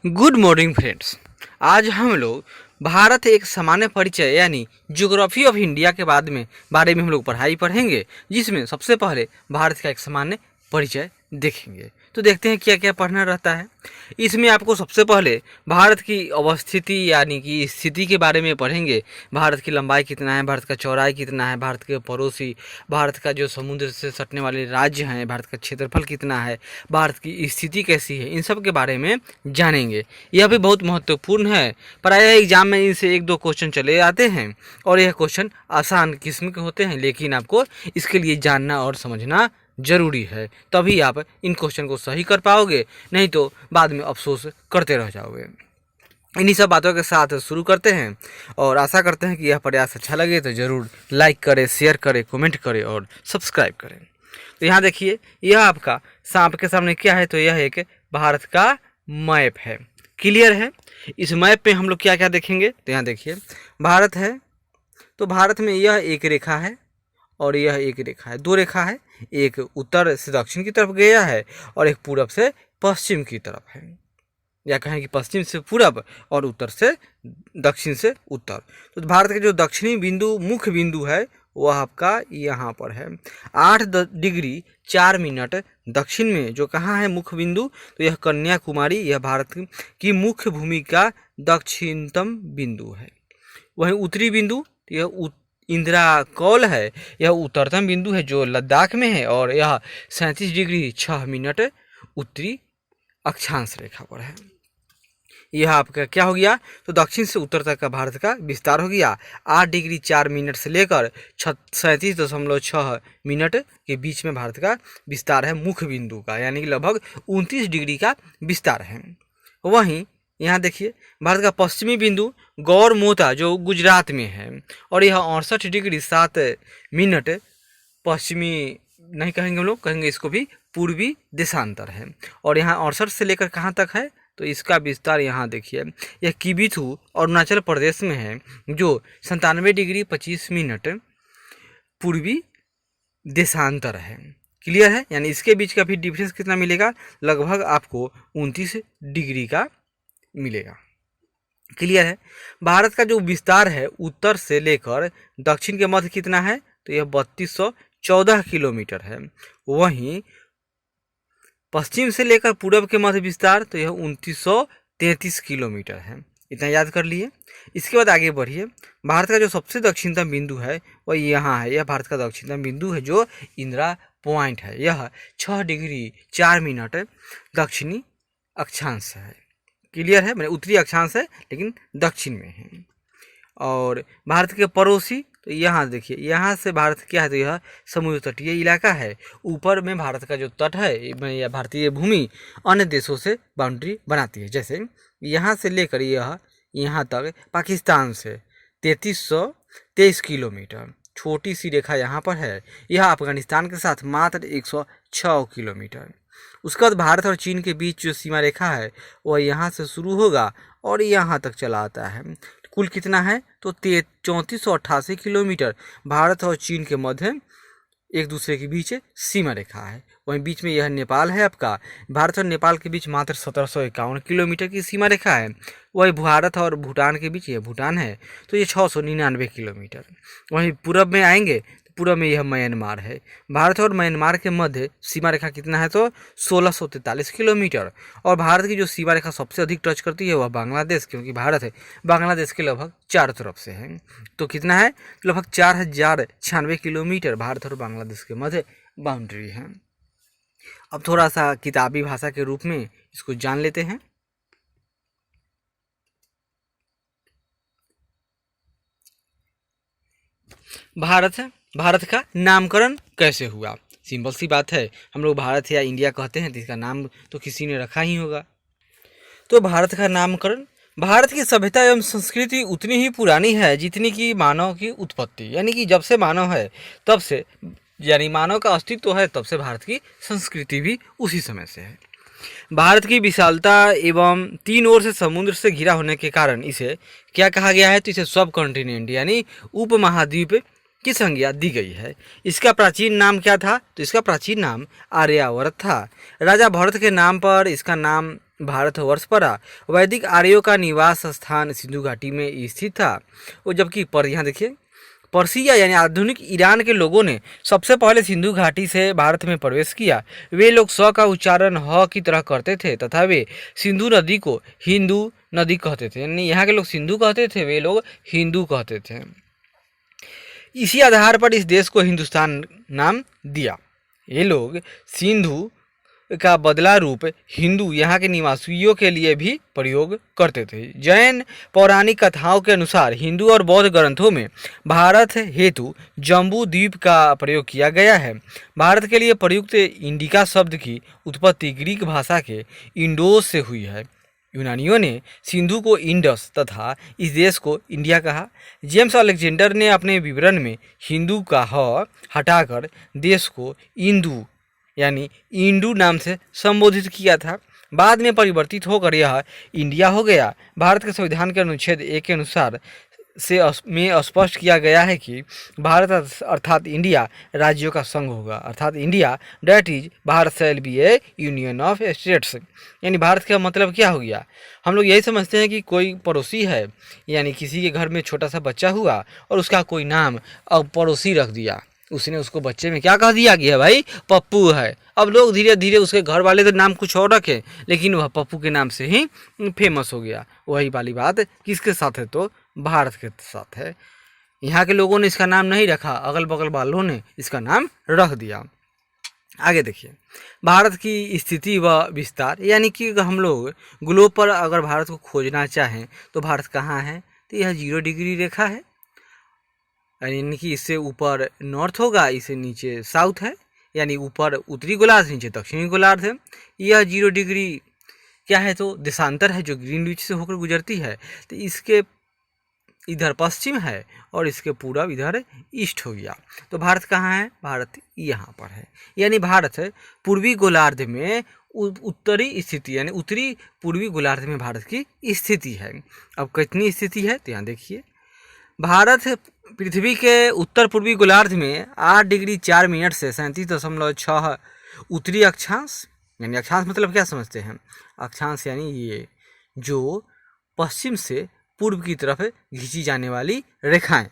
Good morning friends. आज हम लोग भारत एक सामान्य परिचय यानी ज्योग्राफी ऑफ इंडिया के बारे में हम लोग पढ़ाई पढ़ेंगे, जिसमें सबसे पहले भारत का एक सामान्य परिचय देखेंगे। तो देखते हैं क्या क्या पढ़ना रहता है। इसमें आपको सबसे पहले भारत की अवस्थिति यानी कि स्थिति के बारे में पढ़ेंगे। भारत की लंबाई कितना है, भारत का चौड़ाई कितना है, भारत के पड़ोसी, भारत का जो समुद्र से सटने वाले राज्य हैं, भारत का क्षेत्रफल कितना है, भारत की स्थिति कैसी है, इन सब के बारे में जानेंगे। यह भी बहुत महत्वपूर्ण है। प्रायः एग्जाम में इनसे एक दो क्वेश्चन चले आते हैं और यह क्वेश्चन आसान किस्म के होते हैं, लेकिन आपको इसके लिए जानना और समझना जरूरी है, तभी आप इन क्वेश्चन को सही कर पाओगे, नहीं तो बाद में अफसोस करते रह जाओगे। इन्हीं सब बातों के साथ शुरू करते हैं और आशा करते हैं कि यह प्रयास अच्छा लगे तो ज़रूर लाइक करें, शेयर करें, कमेंट करें और सब्सक्राइब करें। तो यहाँ देखिए, यह आपका सांप के सामने क्या है, तो यह एक भारत का मैप है। क्लियर है। इस मैप पे हम लोग क्या क्या देखेंगे, तो यहाँ देखिए भारत है, तो भारत में यह एक रेखा है और यह एक रेखा है, दो रेखा है, एक उत्तर से दक्षिण की तरफ गया है और एक पूरब से पश्चिम की तरफ है, या कहें कि पश्चिम से पूरब और उत्तर से दक्षिण से उत्तर। तो भारत के जो दक्षिणी बिंदु, मुख्य बिंदु है, वह आपका यहाँ पर है 8 डिग्री 4 मिनट दक्षिण में। जो कहाँ है मुख्य बिंदु, तो यह कन्याकुमारी, यह भारत की मुख्य भूमि का दक्षिणतम बिंदु है। वहीं उत्तरी बिंदु, यह इंदिरा कौल है, यह उत्तरतम बिंदु है जो लद्दाख में है और यह 37 डिग्री 6 मिनट उत्तरी अक्षांश रेखा पर है। यह आपका क्या हो गया, तो दक्षिण से उत्तर तक का भारत का विस्तार हो गया। 8 डिग्री 4 मिनट से लेकर 37.6 मिनट के बीच में भारत का विस्तार है मुख्य बिंदु का, यानी कि लगभग 29 डिग्री का विस्तार है। वहीं यहाँ देखिए भारत का पश्चिमी बिंदु गौरमोता जो गुजरात में है और यह 68 डिग्री 7 मिनट पश्चिमी नहीं कहेंगे हम लोग, कहेंगे इसको भी पूर्वी देशांतर है। और यहाँ 68 से लेकर कहाँ तक है, तो इसका विस्तार यहाँ देखिए, यह किबिथु अरुणाचल प्रदेश में है जो 97 डिग्री 25 मिनट पूर्वी देशांतर है। क्लियर है। यानी इसके बीच का भी डिफरेंस कितना मिलेगा, लगभग आपको 29 डिग्री का मिलेगा। क्लियर है। भारत का जो विस्तार है उत्तर से लेकर दक्षिण के मध्य कितना है, तो यह 3214 किलोमीटर है। वहीं पश्चिम से लेकर पूरब के मध्य विस्तार, तो यह 2933 किलोमीटर है। इतना याद कर लिए। इसके बाद आगे बढ़िए। भारत का जो सबसे दक्षिणतम बिंदु है वह यहाँ है, यह भारत का दक्षिणतम बिंदु है जो इंदिरा पॉइंट है। यह 6 डिग्री 4 मिनट दक्षिणी अक्षांश है। क्लियर है। मैंने उत्तरी अक्षांश है लेकिन दक्षिण में है। और भारत के पड़ोसी, तो यहाँ देखिए, यहाँ से भारत क्या है, तो यह समुद्र तटीय इलाका है। ऊपर में भारत का जो तट है या भारतीय भूमि अन्य देशों से बाउंड्री बनाती है। जैसे यहाँ से लेकर यह यहाँ तक पाकिस्तान से 3323 किलोमीटर, छोटी सी रेखा यहाँ पर है। यह अफगानिस्तान के साथ मात्र 106 किलोमीटर। उसके बाद भारत और चीन के बीच जो सीमा रेखा है वह यहाँ से शुरू होगा और यहाँ तक चला आता है। कुल कितना है, तो 3488 किलोमीटर किलोमीटर और चीन के मध्य एक दूसरे के बीच सीमा रेखा है। वहीं बीच में यह नेपाल है आपका। भारत और नेपाल के बीच मात्र 1751 किलोमीटर की सीमा रेखा है। वही भारत और भूटान के बीच यह भूटान है, तो ये 699 किलोमीटर। वहीं पूरब में आएंगे, पूरब में यह म्यांमार है। भारत और म्यांमार के मध्य सीमा रेखा कितना है, तो 1643 किलोमीटर। और भारत की जो सीमा रेखा सबसे अधिक टच करती है वह बांग्लादेश, क्योंकि भारत है बांग्लादेश के लगभग चारों तरफ से है। तो कितना है, लगभग 4096 किलोमीटर भारत और बांग्लादेश के मध्य बाउंड्री है। अब थोड़ा सा किताबी भाषा के रूप में इसको जान लेते हैं। भारत का नामकरण कैसे हुआ। सिंपल सी बात है, हम लोग भारत या इंडिया कहते हैं तो इसका नाम तो किसी ने रखा ही होगा। तो भारत का नामकरण, भारत की सभ्यता एवं संस्कृति उतनी ही पुरानी है जितनी कि मानव की उत्पत्ति, यानी कि जब से मानव है तब से, यानी मानव का अस्तित्व है तब से भारत की संस्कृति भी उसी समय से है। भारत की विशालता एवं 3 ओर से समुद्र से घिरा होने के कारण इसे क्या कहा गया है, तो इसे सब कॉन्टिनेंट यानी उपमहाद्वीप की संज्ञा दी गई है। इसका प्राचीन नाम क्या था, तो इसका प्राचीन नाम आर्यावर्त था। राजा भरत के नाम पर इसका नाम भारतवर्ष पड़ा। वैदिक आर्यों का निवास स्थान सिंधु घाटी में स्थित था। और जबकि पर यहाँ देखिए, पर्सिया यानी आधुनिक ईरान के लोगों ने सबसे पहले सिंधु घाटी से भारत में प्रवेश किया। वे लोग स का उच्चारण ह की तरह करते थे तथा वे सिंधु नदी को हिंदू नदी कहते थे। यानी यहाँ के लोग सिंधु कहते थे, वे लोग हिंदू कहते थे। इसी आधार पर इस देश को हिंदुस्तान नाम दिया। ये लोग सिंधु का बदला रूप हिंदू यहाँ के निवासियों के लिए भी प्रयोग करते थे। जैन पौराणिक कथाओं के अनुसार हिंदू और बौद्ध ग्रंथों में भारत हेतु जम्बू द्वीप का प्रयोग किया गया है। भारत के लिए प्रयुक्त इंडिका शब्द की उत्पत्ति ग्रीक भाषा के इंडोस से हुई है। यूनानियों ने सिंधु को इंडस तथा इस देश को इंडिया कहा। जेम्स अलेक्जेंडर ने अपने विवरण में हिंदू का ह हटाकर देश को इंदु यानी इंडू नाम से संबोधित किया था। बाद में परिवर्तित होकर यह इंडिया हो गया। भारत के संविधान के अनुच्छेद 1 के अनुसार में स्पष्ट किया गया है कि भारत अर्थात इंडिया राज्यों का संघ होगा। अर्थात India that is Bharat shall be a union of states. यानी भारत का मतलब क्या हो गया? हम लोग यही समझते हैं कि कोई पड़ोसी है, यानी किसी के घर में छोटा सा बच्चा हुआ और उसका कोई नाम अब पड़ोसी रख दिया। उसने उसको बच्चे में क्या कह दिया कि है भाई पप्पू है। अब लोग धीरे धीरे उसके घर वाले तो नाम कुछ और रखे, लेकिन वह पप्पू के नाम से ही फेमस हो गया। वही वाली बात किसके साथ है? तो भारत के साथ है। यहाँ के लोगों ने इसका नाम नहीं रखा, अगल बगल वालों ने इसका नाम रख दिया। आगे देखिए, भारत की स्थिति व विस्तार। यानी कि हम लोग ग्लोब पर अगर भारत को खोजना चाहें तो भारत कहाँ है? तो यह 0 डिग्री रेखा है। यानी कि इससे ऊपर नॉर्थ होगा, इससे नीचे साउथ है। यानी ऊपर उत्तरी गोलार्ध, नीचे दक्षिणी गोलार्ध है। यह 0 डिग्री क्या है? तो देशांतर है जो ग्रीनविच से होकर गुजरती है। तो इसके इधर पश्चिम है और इसके पूरब इधर ईस्ट हो गया। तो भारत कहाँ है? भारत यहाँ पर है। यानी भारत पूर्वी गोलार्ध में उत्तरी स्थिति, यानी उत्तरी पूर्वी गोलार्ध में भारत की स्थिति है। अब कितनी स्थिति है? तो यहाँ देखिए, भारत पृथ्वी के उत्तर पूर्वी गोलार्ध में 8 डिग्री 4 मिनट से 37.6 उत्तरी अक्षांश। यानी अक्षांश मतलब क्या समझते हैं? अक्षांश यानी ये जो पश्चिम से पूर्व की तरफ खींची जाने वाली रेखाएं।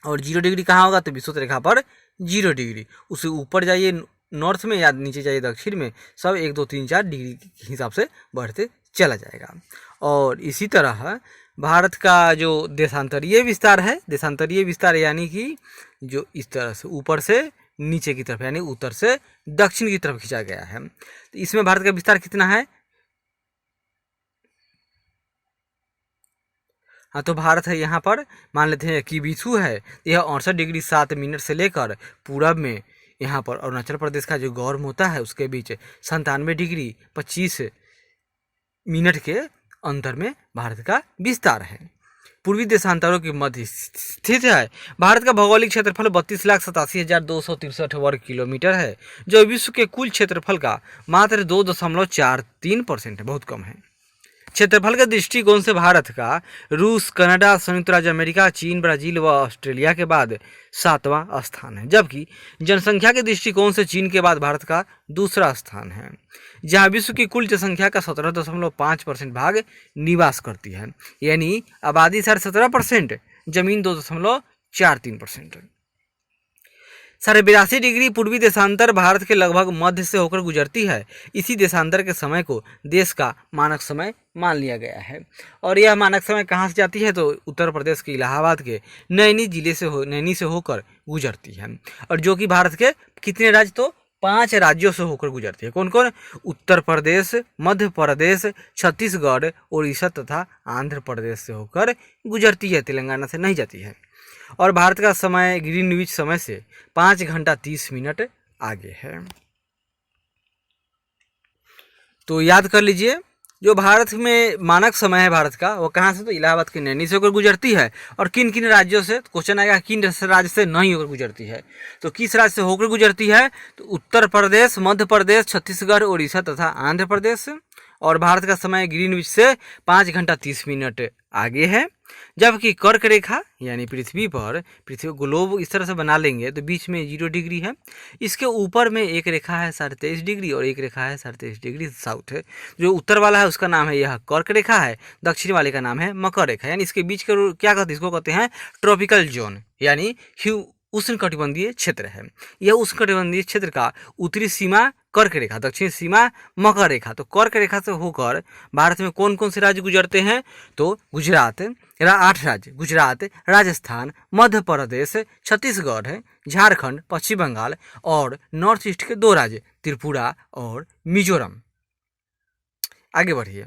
और 0 डिग्री कहाँ होगा? तो विषुवत रेखा पर 0 डिग्री। उससे ऊपर जाइए नॉर्थ में या नीचे जाइए दक्षिण में, सब 1 2 3 4 डिग्री के हिसाब से बढ़ते चला जाएगा। और इसी तरह भारत का जो देशांतरीय विस्तार है, देशांतरीय विस्तार यानी कि जो इस तरह से ऊपर से नीचे की तरफ यानी उत्तर से दक्षिण की तरफ खींचा गया है। तो इसमें भारत का विस्तार कितना है? हाँ, तो भारत है यहाँ पर मान लेते हैं कि विषु है, यह 68 डिग्री 7 मिनट से लेकर पूरब में यहाँ पर अरुणाचल प्रदेश का जो गौरम होता है उसके बीच 97 डिग्री 25 मिनट के अंतर में भारत का विस्तार है। पूर्वी देशांतरों के मध्य स्थित है। भारत का भौगोलिक क्षेत्रफल 32,87,263 वर्ग किलोमीटर है, जो विश्व के कुल क्षेत्रफल का मात्र 2.43% है, बहुत कम है। क्षेत्रफल के दृष्टिकोण से भारत का रूस, कनाडा, संयुक्त राज्य अमेरिका, चीन, ब्राजील व ऑस्ट्रेलिया के बाद 7वां स्थान है। जबकि जनसंख्या के दृष्टिकोण से चीन के बाद भारत का दूसरा स्थान है, जहां विश्व की कुल जनसंख्या का 17.5% भाग निवास करती है। यानी आबादी 17.5%, जमीन 2.43%। 82 डिग्री पूर्वी देशांतर भारत के लगभग मध्य से होकर गुजरती है। इसी देशांतर के समय को देश का मानक समय मान लिया गया है। और यह मानक समय कहाँ से जाती है? तो उत्तर प्रदेश के इलाहाबाद के नैनी जिले से नैनी से होकर गुजरती है। और जो कि भारत के कितने राज्य? तो 5 राज्यों से होकर गुजरती है। कौन कौन? उत्तर प्रदेश, मध्य प्रदेश, छत्तीसगढ़, उड़ीसा तथा आंध्र प्रदेश से होकर गुजरती है, तेलंगाना से नहीं जाती है। और भारत का समय ग्रीनविच समय से 5 घंटा 30 मिनट आगे है। तो याद कर लीजिए, जो भारत में मानक समय है भारत का, वो कहाँ से? तो इलाहाबाद के नैनी से होकर गुजरती है। और किन किन राज्यों से? क्वेश्चन आएगा किन राज्य से नहीं होकर गुजरती है। तो किस राज्य से होकर गुजरती है? तो उत्तर प्रदेश, मध्य प्रदेश, छत्तीसगढ़, उड़ीसा तथा आंध्र प्रदेश। और भारत का समय ग्रीनविच से 5 घंटा 30 मिनट आगे है। जबकि कर्क रेखा यानी पृथ्वी ग्लोब इस तरह से बना लेंगे तो बीच में 0 डिग्री है। इसके ऊपर में एक रेखा है 23.5 डिग्री और एक रेखा है 23.5 डिग्री साउथ है। जो उत्तर वाला है उसका नाम है यह कर्क रेखा है, दक्षिण वाले का नाम है मकर रेखा। यानी इसके बीच के क्या कहते हैं, इसको कहते हैं ट्रॉपिकल जोन यानी उष्णकटिबंधीय क्षेत्र है। यह उष्णकटिबंधीय क्षेत्र का उत्तरी सीमा कर्क रेखा, दक्षिण सीमा मकर रेखा। तो कर्क रेखा से होकर भारत में कौन कौन से राज्य गुजरते हैं, तो गुजरात 8 राज्य, गुजरात, राजस्थान, मध्य प्रदेश, छत्तीसगढ़ है, झारखंड, पश्चिम बंगाल और नॉर्थ ईस्ट के 2 राज्य त्रिपुरा और मिजोरम। आगे बढ़िए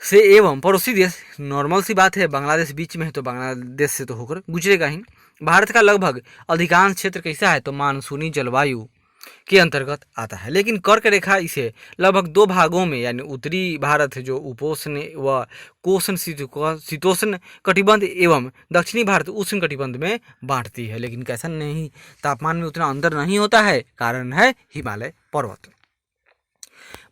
से एवं पड़ोसी देश, नॉर्मल सी बात है, बांग्लादेश बीच में है तो बांग्लादेश से तो होकर गुजरेगा ही। भारत का लगभग अधिकांश क्षेत्र कैसा है, तो मानसूनी जलवायु के अंतर्गत आता है। लेकिन कर्क रेखा इसे लगभग 2 भागों में यानी उत्तरी भारत जो उपोष्ण व कोष्ण शीतोष्ण कटिबंध एवं दक्षिणी भारत उष्ण कटिबंध में बांटती है। लेकिन कैसा नहीं, तापमान में उतना अंतर नहीं होता है, कारण है हिमालय पर्वत।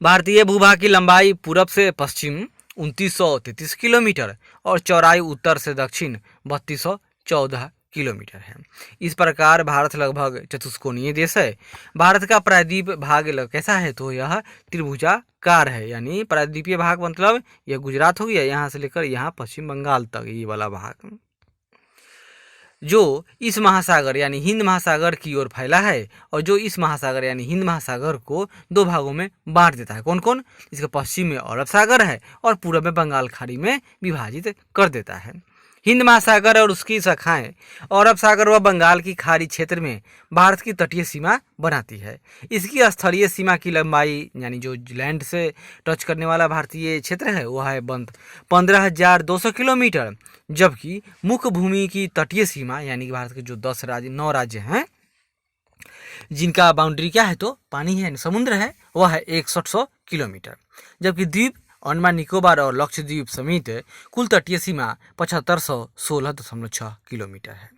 भारतीय भूभाग की लंबाई पूरब से पश्चिम 2933 किलोमीटर और चौड़ाई उत्तर से दक्षिण 3214 किलोमीटर है। इस प्रकार भारत लगभग चतुष्कोणीय देश है। भारत का प्रायद्वीप भाग कैसा है, तो यह त्रिभुजाकार है। यानी प्रायद्वीपीय भाग मतलब यह गुजरात हो गया, यहाँ से लेकर यहाँ पश्चिम बंगाल तक ये वाला भाग, जो इस महासागर यानी हिंद महासागर की ओर फैला है और जो इस महासागर यानी हिंद महासागर को 2 भागों में बांट देता है। कौन कौन, इसके पश्चिम में अरब सागर है और पूर्व में बंगाल खाड़ी में विभाजित कर देता है। हिंद महासागर और उसकी शाखाएं अरब सागर व बंगाल की खाड़ी क्षेत्र में भारत की तटीय सीमा बनाती है। इसकी स्थलीय सीमा की लंबाई यानी जो लैंड से टच करने वाला भारतीय क्षेत्र है वह है 15,200 किलोमीटर, जबकि मुख्य भूमि की तटीय सीमा यानी कि भारत के जो 9 राज्य हैं जिनका बाउंड्री क्या है, तो पानी है, समुद्र है, वह है 6100 किलोमीटर। जबकि द्वीप अंडमान निकोबार और लक्षद्वीप समेत कुल तटीय सीमा 7516.6 किलोमीटर है।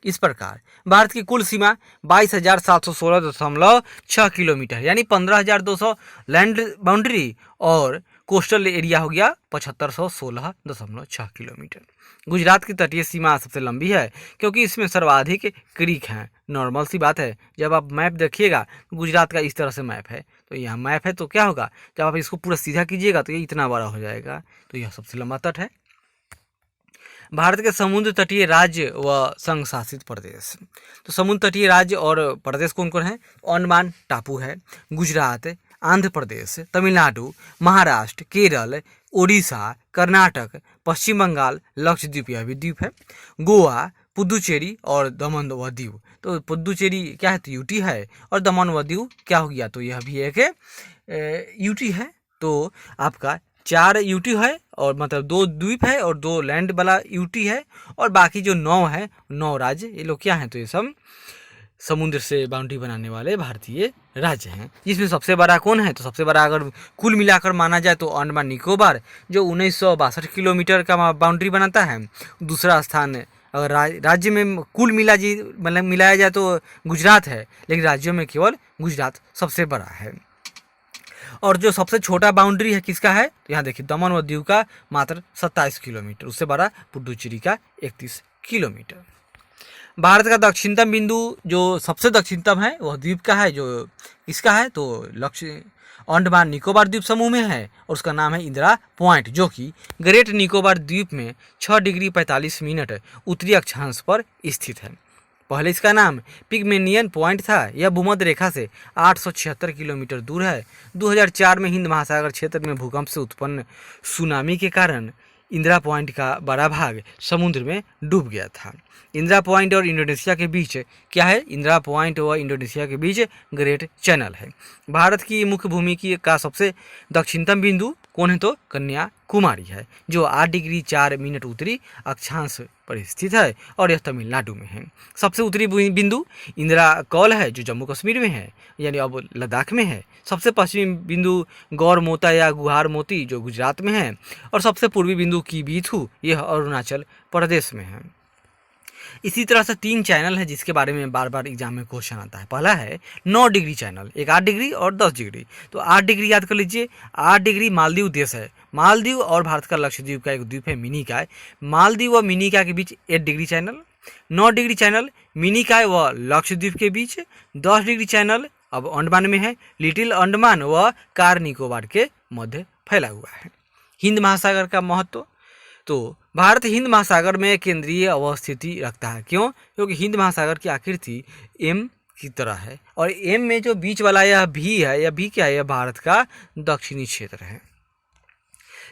इस प्रकार भारत की कुल सीमा 22,716.6 किलोमीटर यानी 15,200 लैंड बाउंड्री और कोस्टल एरिया हो गया 7516.6 किलोमीटर। गुजरात की तटीय सीमा सबसे लंबी है क्योंकि इसमें सर्वाधिक क्रीक हैं। नॉर्मल सी बात है, जब आप मैप देखिएगा गुजरात का इस तरह से मैप है, तो यहाँ मैप है तो क्या होगा, जब आप इसको पूरा सीधा कीजिएगा तो ये इतना बड़ा हो जाएगा। तो यह सबसे लंबा तट है। भारत के समुद्र तटीय राज्य व संघ शासित प्रदेश, तो समुद्र तटीय राज्य और प्रदेश कौन कौन है, अंडमान टापू है, गुजरात, आंध्र प्रदेश, तमिलनाडु, महाराष्ट्र, केरल, ओडिशा, कर्नाटक, पश्चिम बंगाल, लक्षद्वीप यह भी द्वीप है, गोवा, पुदुचेरी और दमन व दीव। तो पुदुचेरी क्या है, तो यूटी है और दमन व दीव क्या हो गया, तो यह भी एक यूटी है। तो आपका 4 यूटी है और मतलब 2 द्वीप है और 2 लैंड वाला यूटी है और बाकी जो 9 है 9 राज्य, ये लोग क्या हैं, तो ये सब समुद्र से बाउंड्री बनाने वाले भारतीय राज्य हैं। जिसमें सबसे बड़ा कौन है, तो सबसे बड़ा अगर कुल मिलाकर माना जाए तो अंडमान निकोबार जो 1962 किलोमीटर का बाउंड्री बनाता है। दूसरा स्थान अगर राज्य में कुल मिलाया जाए तो गुजरात है, लेकिन राज्यों में केवल गुजरात सबसे बड़ा है। और जो सबसे छोटा बाउंड्री है किसका है, तो यहाँ देखिए दमन व दीव का मात्र 27 किलोमीटर, उससे बड़ा पुडुचेरी का 31 किलोमीटर। भारत का दक्षिणतम बिंदु जो सबसे दक्षिणतम है वह द्वीप का है, जो इसका है तो लक्ष्य अंडमान निकोबार द्वीप समूह में है और उसका नाम है इंदिरा पॉइंट, जो कि ग्रेट निकोबार द्वीप में 6 डिग्री 45 मिनट उत्तरी अक्षांश पर स्थित है। पहले इसका नाम पिगमेनियन पॉइंट था। यह भूमध्य रेखा से 876 किलोमीटर दूर है। 2004 में हिंद महासागर क्षेत्र में भूकंप से उत्पन्न सुनामी के कारण इंदिरा पॉइंट का बड़ा भाग समुद्र में डूब गया था। इंदिरा पॉइंट और इंडोनेशिया के बीच क्या है, इंदिरा पॉइंट व इंडोनेशिया के बीच ग्रेट चैनल है। भारत की मुख्य भूमि की का सबसे दक्षिणतम बिंदु कौन है, तो कन्याकुमारी है, जो 8 डिग्री 4 मिनट उत्तरी अक्षांश पर स्थित है और यह तमिलनाडु में है। सबसे उत्तरी बिंदु इंदिरा कौल है, जो जम्मू कश्मीर में है, यानी अब लद्दाख में है। सबसे पश्चिमी बिंदु गौर मोता या गुहार मोती, जो गुजरात में है, और सबसे पूर्वी बिंदु की बीथू, यह अरुणाचल प्रदेश में है। इसी तरह से 3 चैनल है जिसके बारे में बार बार एग्जाम में क्वेश्चन आता है। पहला है 9 डिग्री चैनल, एक 8 डिग्री और 10 डिग्री। तो 8 डिग्री याद कर लीजिए, 8 डिग्री मालदीव देश है। मालदीव और भारत का लक्षद्वीप का एक द्वीप है मिनिकॉय। मालदीव व मिनिकॉय के बीच 8 degree channel. 9 degree channel Minicoy व लक्षद्वीप के बीच। 10 डिग्री चैनल अब अंडमान में है, लिटिल अंडमान व कार निकोबार के मध्य फैला हुआ है। हिंद महासागर का महत्व, तो भारत हिंद महासागर में केंद्रीय अवस्थिति रखता है। क्यों? क्योंकि हिंद महासागर की आकृति एम की तरह है और एम में जो बीच वाला यह भी है, यह भी क्या है? यह भारत का दक्षिणी क्षेत्र है,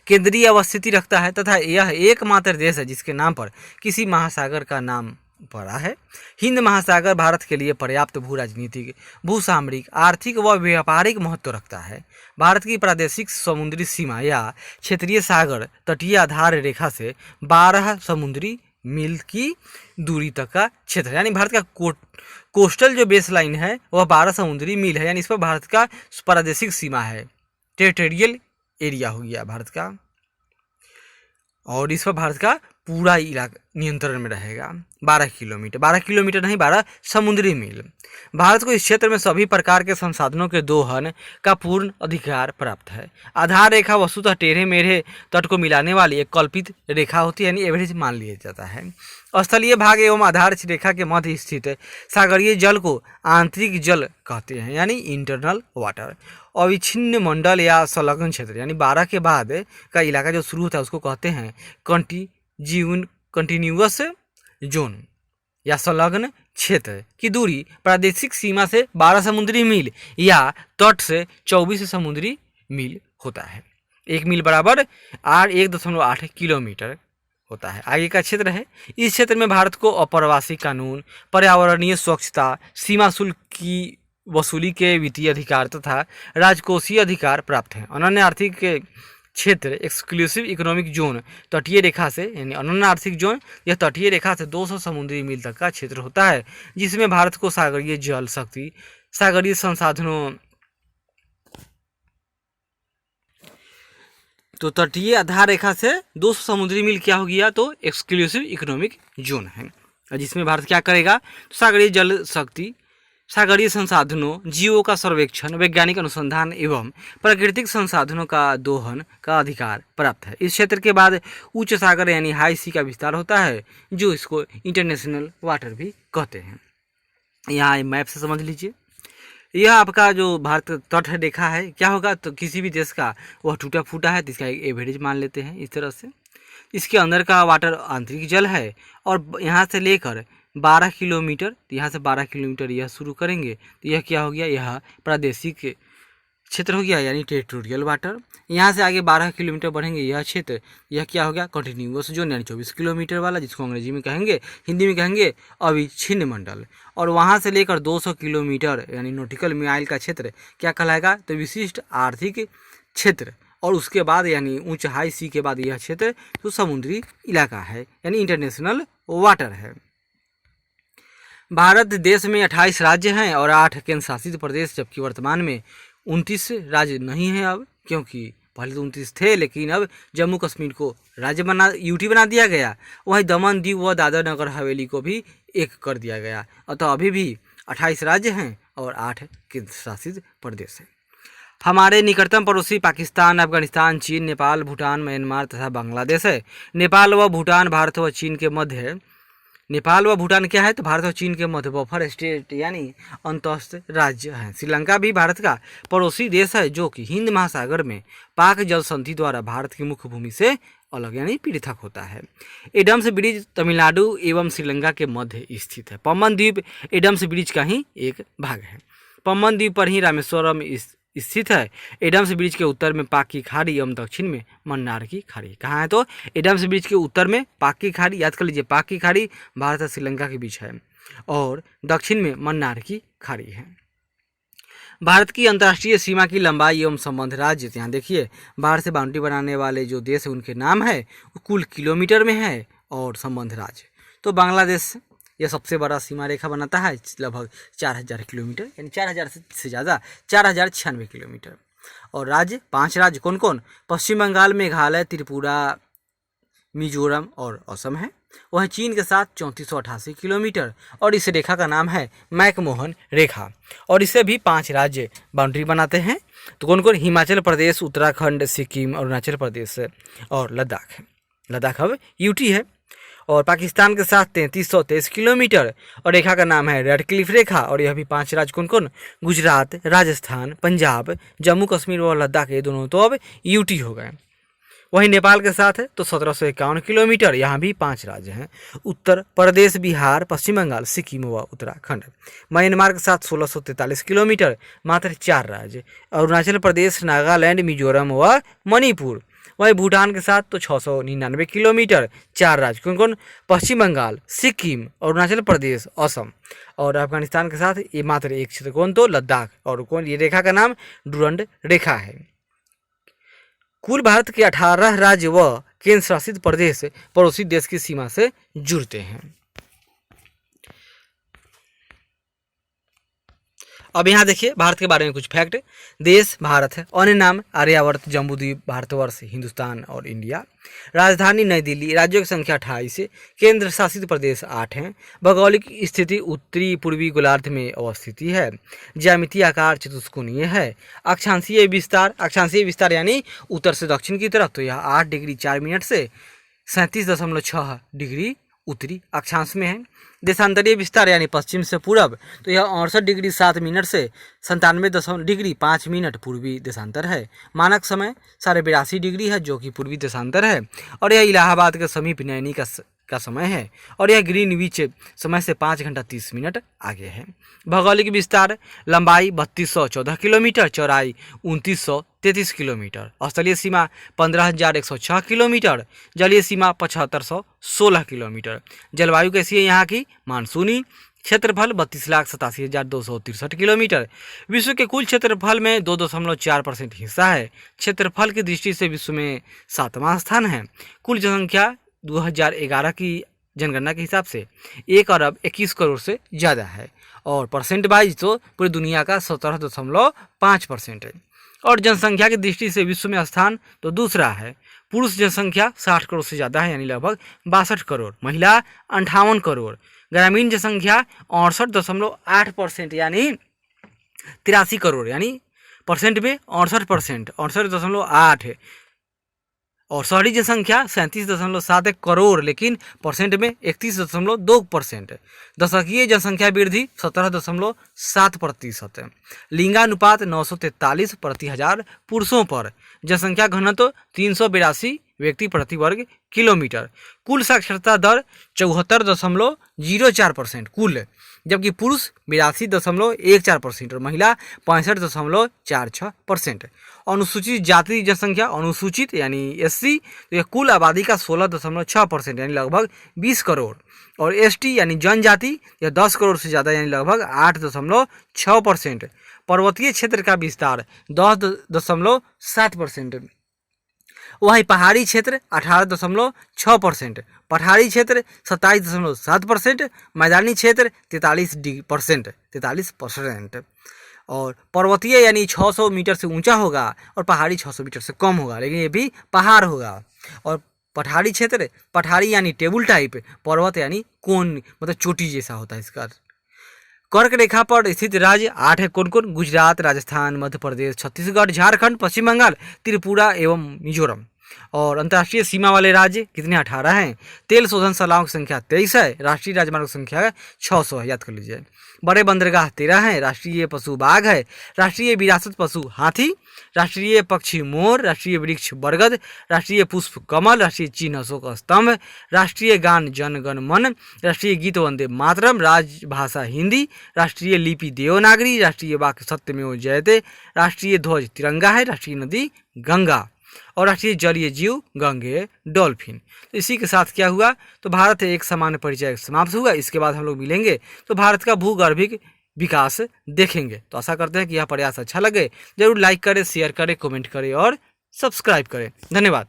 केंद्रीय अवस्थिति रखता है तथा यह एकमात्र देश है जिसके नाम पर किसी महासागर का नाम पड़ा है। हिंद महासागर भारत के लिए पर्याप्त भू राजनीतिक, भू सामरिक, आर्थिक व व्यापारिक महत्व रखता है। भारत की प्रादेशिक समुद्री सीमा या क्षेत्रीय सागर तटीय आधार रेखा से 12 समुद्री मील की दूरी तक का क्षेत्र, यानी भारत का कोस्टल जो बेस लाइन है वह 12 समुद्री मील है, यानी इस पर भारत का प्रादेशिक सीमा है, टेरिटोरियल एरिया हो गया भारत का, और इस पर भारत का पूरा इलाका नियंत्रण में रहेगा। 12 किलोमीटर नहीं, 12 समुद्री मील। भारत को इस क्षेत्र में सभी प्रकार के संसाधनों के दोहन का पूर्ण अधिकार प्राप्त है। आधार रेखा वस्तुतः टेढ़े मेढ़े तट को मिलाने वाली एक कल्पित रेखा होती है, यानी एवरेज मान लिया जाता है। स्थलीय भाग एवं आधार रेखा के मध्य स्थित सागरीय जल को आंतरिक जल कहते हैं, यानी इंटरनल वाटर। अविच्छिन्न मंडल या संलग्न क्षेत्र, यानी 12 के बाद का इलाका जो शुरू होता है उसको कहते हैं कंटिन्यूअस जोन या संलग्न क्षेत्र की दूरी प्रादेशिक सीमा से 12 समुद्री मील या तट से 24 समुद्री मील होता है। 1 मील बराबर 1.8 किलोमीटर होता है। आगे का क्षेत्र है, इस क्षेत्र में भारत को अप्रवासी कानून, पर्यावरणीय स्वच्छता, सीमा शुल्क की वसूली के वित्तीय अधिकार तथा राजकोषीय अधिकार प्राप्त हैं। अनन्य आर्थिक क्षेत्र एक्सक्लूसिव इकोनॉमिक जोन तटीय रेखा से, यानी अनन्य आर्थिक जोन यह तटीय रेखा से 200 समुद्री मील तक का क्षेत्र होता है, जिसमें भारत को सागरीय जल शक्ति, सागरीय संसाधनों, तो तटीय आधार रेखा से 200 समुद्री मील क्या हो गया? तो एक्सक्लूसिव इकोनॉमिक जोन है, जिसमें भारत क्या करेगा? तो सागरीय जल शक्ति, सागरीय संसाधनों, जीवों का सर्वेक्षण, वैज्ञानिक अनुसंधान एवं प्राकृतिक संसाधनों का दोहन का अधिकार प्राप्त है। इस क्षेत्र के बाद उच्च सागर यानी हाई सी का विस्तार होता है, जो इसको इंटरनेशनल वाटर भी कहते हैं। यहाँ मैप से समझ लीजिए, यह आपका जो भारत तट रेखा है क्या होगा? तो किसी भी देश का वह टूटा फूटा है तो इसका एक एवरेज मान लेते हैं इस तरह से। इसके अंदर का वाटर आंतरिक जल है और यहाँ से लेकर 12 किलोमीटर, तो यहाँ से 12 किलोमीटर यह शुरू करेंगे तो यह क्या हो गया? यह प्रादेशिक क्षेत्र हो गया, यानी टेरिटोरियल वाटर। यहाँ से आगे 12 किलोमीटर बढ़ेंगे यह क्षेत्र, यह क्या हो गया? कंटिन्यूअस जोन, यानी 24 किलोमीटर वाला, जिसको अंग्रेजी में कहेंगे, हिंदी में कहेंगे अविच्छिन्न मंडल। और वहाँ से लेकर 200 किलोमीटर यानी नॉटिकल माइल का क्षेत्र क्या कहलाएगा? तो विशिष्ट आर्थिक क्षेत्र। और उसके बाद यानी ऊंच हाई सी के बाद यह क्षेत्र तो समुद्री इलाका है, यानी इंटरनेशनल वाटर है। भारत देश में 28 राज्य हैं और 8 केंद्र शासित प्रदेश, जबकि वर्तमान में 29 राज्य नहीं हैं अब, क्योंकि पहले तो 29 थे लेकिन अब जम्मू कश्मीर को राज्य यूटी बना दिया गया। वहीं दमन दीव व दादर नगर हवेली को भी एक कर दिया गया। अतः अभी भी 28 राज्य हैं और 8 केंद्र शासित प्रदेश हैं। हमारे निकटतम पड़ोसी पाकिस्तान, अफगानिस्तान, चीन, नेपाल, भूटान, म्यांमार तथा बांग्लादेश है। नेपाल व भूटान भारत व चीन के मध्य है। नेपाल व भूटान क्या है? तो भारत और चीन के मध्य बफर स्टेट यानी अंतस्थ राज्य है। श्रीलंका भी भारत का पड़ोसी देश है, जो कि हिंद महासागर में पाक जल संधि द्वारा भारत की मुख्य भूमि से अलग यानी पृथक होता है। एडम्स ब्रिज तमिलनाडु एवं श्रीलंका के मध्य स्थित है। पम्बन द्वीप एडम्स ब्रिज का ही एक भाग है। पम्बन द्वीप पर ही रामेश्वरम स्थित है। एडम्स ब्रिज के उत्तर में पाक की खाड़ी एवं दक्षिण में मन्नार की खाड़ी। कहाँ है? तो एडम्स ब्रिज के उत्तर में पाक की खाड़ी, याद कर लीजिए, पाक की खाड़ी भारत और श्रीलंका के बीच है और दक्षिण में मन्नार की खाड़ी है। भारत की अंतर्राष्ट्रीय सीमा की लंबाई एवं संबंध राज्य, यहाँ देखिए बाहर से बाउंड्री बनाने वाले जो देश है उनके नाम है, कुल किलोमीटर में है, और संबंध राज्य तो बांग्लादेश यह सबसे बड़ा सीमा रेखा बनाता है, लगभग 4000 किलोमीटर, यानी 4000 से ज़्यादा 4096 किलोमीटर। और राज्य 5 राज्य कौन कौन? पश्चिम बंगाल, मेघालय, त्रिपुरा, मिजोरम और असम है। वह चीन के साथ 3488 किलोमीटर, और इस रेखा का नाम है मैकमोहन रेखा, और इससे भी 5 राज्य बाउंड्री बनाते हैं। तो कौन कौन? हिमाचल प्रदेश, उत्तराखंड, सिक्किम, अरुणाचल प्रदेश और लद्दाख है। लद्दाख अब यूटी है। और पाकिस्तान के साथ 3323 किलोमीटर, और रेखा का नाम है रेड क्लिफ रेखा, और यह भी 5 राज्य कौन कौन? गुजरात, राजस्थान, पंजाब, जम्मू कश्मीर और लद्दाख, ये दोनों तो अब यूटी हो गए। वहीं नेपाल के साथ है तो 1751 किलोमीटर, यहाँ भी 5 राज्य हैं, उत्तर प्रदेश, बिहार, पश्चिम बंगाल, सिक्किम व उत्तराखंड। म्यांमार के साथ 1643 किलोमीटर, मात्र 4 राज्य, अरुणाचल प्रदेश, नागालैंड, मिजोरम व मणिपुर। वहीं भूटान के साथ तो 699 किलोमीटर, 4 राज्य कौन कौन? पश्चिम बंगाल, सिक्किम, अरुणाचल प्रदेश, असम। और अफगानिस्तान के साथ ये मात्र एक क्षेत्र कौन? तो लद्दाख। और कौन? ये रेखा का नाम डुरंड रेखा है। कुल भारत के 18 राज्य व केंद्र शासित प्रदेश पड़ोसी देश की सीमा से जुड़ते हैं। अब यहाँ देखिए भारत के बारे में कुछ फैक्ट। देश भारत है, अन्य नाम आर्यावर्त, जम्बूद्वीप, भारतवर्ष, हिंदुस्तान और इंडिया। राजधानी नई दिल्ली, राज्यों की संख्या 28, केंद्र शासित प्रदेश 8 हैं। भौगोलिक स्थिति उत्तरी पूर्वी गोलार्ध में अवस्थित है। ज्यामितीय आकार चतुष्कोणीय है। अक्षांशीय विस्तार यानी उत्तर से दक्षिण की तरफ, तो यह 8 डिग्री 4 मिनट से 37.6 डिग्री उत्तरी अक्षांश में है। देशांतरीय विस्तार यानी पश्चिम से पूरब, तो यह 68 डिग्री 7 मिनट से 97 डिग्री 5 मिनट पूर्वी देशांतर है। मानक समय 82.5 डिग्री है जो कि पूर्वी देशांतर है, और यह इलाहाबाद के समीप नैनी का समय है, और यह ग्रीनविच समय से 5 घंटा 30 मिनट आगे है। भौगोलिक विस्तार लंबाई 3214 किलोमीटर, चौड़ाई 2933 किलोमीटर, स्थलीय सीमा 15,106 किलोमीटर, जलीय सीमा 7516 किलोमीटर। जलवायु कैसी है यहाँ की? मानसूनी। क्षेत्रफल 32,87,263 किलोमीटर। विश्व के कुल क्षेत्रफल में 2.4% हिस्सा है। क्षेत्रफल की दृष्टि से विश्व में 7वां स्थान है। कुल जनसंख्या 2011 की जनगणना के हिसाब से 1 अरब 21 करोड़ से ज़्यादा है, और परसेंट वाइज तो पूरी दुनिया का 17.5% है। और जनसंख्या की दृष्टि से विश्व में स्थान तो दूसरा है। पुरुष जनसंख्या 60 करोड़ से ज़्यादा है यानी लगभग 62 करोड़, महिला 58 करोड़। ग्रामीण जनसंख्या 68.8% यानी 83 करोड़, यानी परसेंट में 68%, 68.8 है। और शहरी जनसंख्या 37.7 करोड़, लेकिन परसेंट में 31.2%। दशकीय जनसंख्या वृद्धि 17.7%। लिंगानुपात 943 प्रति हजार पुरुषों पर। जनसंख्या घनत्व 382 व्यक्ति प्रति वर्ग किलोमीटर। कुल साक्षरता दर 74.04% कुल, जबकि पुरुष 82.14% और महिला 65.46%। अनुसूचित जाति जनसंख्या, अनुसूचित यानी एससी, तो यह कुल आबादी का 16.6% यानी लगभग 20 करोड़। और एसटी यानी जनजाति, यह 10 करोड़ से ज़्यादा यानी लगभग 8.6%। पर्वतीय क्षेत्र का विस्तार 10.7%। वहीं पहाड़ी क्षेत्र 18.6%, पठारी क्षेत्र 27.7%, मैदानी क्षेत्र 43%। और पर्वतीय यानी 600 मीटर से ऊंचा होगा और पहाड़ी 600 मीटर से कम होगा, लेकिन ये भी पहाड़ होगा। और पठारी क्षेत्र, पठारी यानी टेबल टाइप, पर्वत यानी कोन मतलब चोटी जैसा होता है इसका। कर्क रेखा पर स्थित राज्य 8 है। कौन कौन? गुजरात, राजस्थान, मध्य प्रदेश, छत्तीसगढ़, झारखंड, पश्चिम बंगाल, त्रिपुरा एवं मिजोरम। और अंतर्राष्ट्रीय सीमा वाले राज्य कितने? 18 हैं। तेल शोधनशालाओं की संख्या 23 है। राष्ट्रीय राजमार्ग की संख्या 600 है, याद कर लीजिए। बड़े बंदरगाह 13 हैं। राष्ट्रीय पशु बाघ है। राष्ट्रीय विरासत पशु हाथी। राष्ट्रीय पक्षी मोर। राष्ट्रीय वृक्ष बरगद। राष्ट्रीय पुष्प कमल। राष्ट्रीय चिन्ह अशोक स्तंभ। राष्ट्रीय गान जन गण मन। राष्ट्रीय गीत वंदे मातरम। राजभाषा हिंदी। राष्ट्रीय लिपि देवनागरी। राष्ट्रीय वाक्य सत्यमेव जयते। राष्ट्रीय ध्वज तिरंगा है। राष्ट्रीय नदी गंगा। और राष्ट्रीय जलीय जीव गंगे डॉल्फिन। तो इसी के साथ क्या हुआ? तो भारत एक सामान्य परिचय समाप्त हुआ। इसके बाद हम लोग मिलेंगे तो भारत का भूगर्भिक विकास देखेंगे। तो आशा करते हैं कि यह प्रयास अच्छा लगे। जरूर लाइक करें, शेयर करें, कमेंट करें और सब्सक्राइब करें। धन्यवाद।